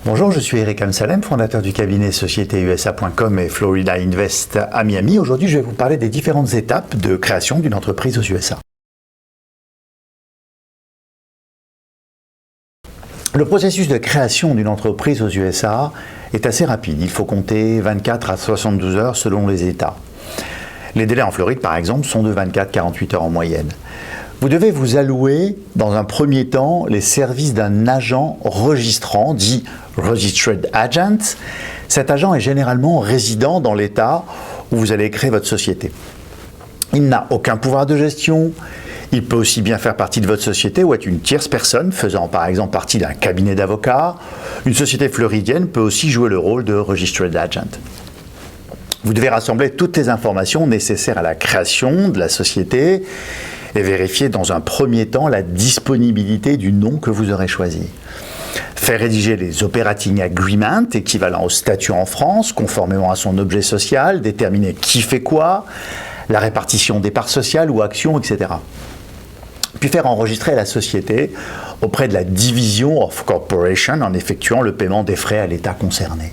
Bonjour, je suis Eric Amsalem, fondateur du cabinet sociétéusa.com et Florida Invest à Miami. Aujourd'hui, je vais vous parler des différentes étapes de création d'une entreprise aux USA. Le processus de création d'une entreprise aux USA est assez rapide. Il faut compter 24 à 72 heures selon les États. Les délais en Floride, par exemple, sont de 24 à 48 heures en moyenne. Vous devez vous allouer, dans un premier temps, les services d'un agent registrant, dit Registered Agent. Cet agent est généralement résident dans l'État où vous allez créer votre société. Il n'a aucun pouvoir de gestion. Il peut aussi bien faire partie de votre société ou être une tierce personne, faisant par exemple partie d'un cabinet d'avocats. Une société floridienne peut aussi jouer le rôle de Registered Agent. Vous devez rassembler toutes les informations nécessaires à la création de la société et vérifier dans un premier temps la disponibilité du nom que vous aurez choisi. Faire rédiger les Operating Agreements, équivalent au statut en France, conformément à son objet social, déterminer qui fait quoi, la répartition des parts sociales ou actions, etc. Puis faire enregistrer la société auprès de la Division of Corporation en effectuant le paiement des frais à l'État concerné.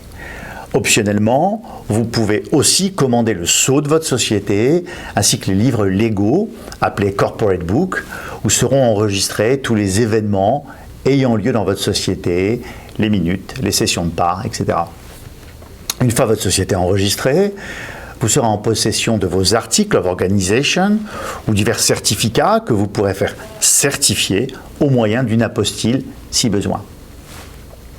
Optionnellement, vous pouvez aussi commander le sceau de votre société ainsi que les livres légaux appelés Corporate Book où seront enregistrés tous les événements ayant lieu dans votre société, les minutes, les cessions de parts, etc. Une fois votre société enregistrée, vous serez en possession de vos articles of organization ou divers certificats que vous pourrez faire certifier au moyen d'une apostille si besoin.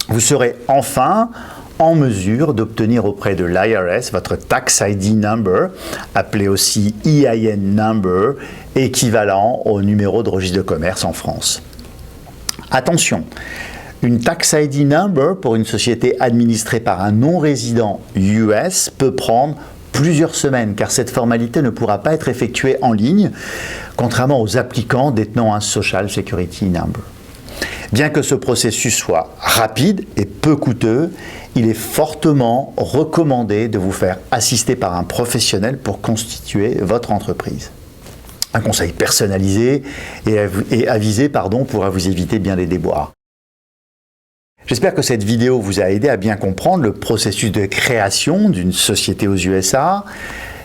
Vous serez enfin en mesure d'obtenir auprès de l'IRS votre Tax ID Number, appelé aussi EIN Number, équivalent au numéro de registre de commerce en France. Attention, une Tax ID Number pour une société administrée par un non-résident US peut prendre plusieurs semaines, car cette formalité ne pourra pas être effectuée en ligne, contrairement aux applicants détenant un Social Security Number. Bien que ce processus soit rapide et peu coûteux, il est fortement recommandé de vous faire assister par un professionnel pour constituer votre entreprise. Un conseil personnalisé et avisé pourra vous éviter bien des déboires. J'espère que cette vidéo vous a aidé à bien comprendre le processus de création d'une société aux USA.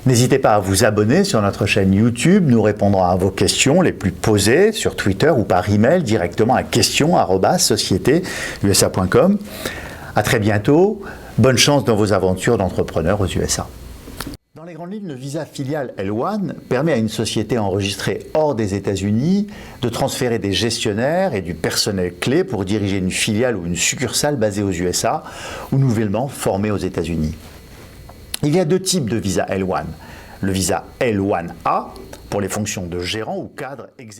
N'hésitez pas à vous abonner sur notre chaîne YouTube. Nous répondrons à vos questions les plus posées sur Twitter ou par email directement à questions@sociétéusa.com. À très bientôt. Bonne chance dans vos aventures d'entrepreneur aux USA. Dans les grandes lignes, le visa filial L1 permet à une société enregistrée hors des États-Unis de transférer des gestionnaires et du personnel clé pour diriger une filiale ou une succursale basée aux USA ou nouvellement formée aux États-Unis. Il y a deux types de visa L1. Le visa L1A pour les fonctions de gérant ou cadre exécutif.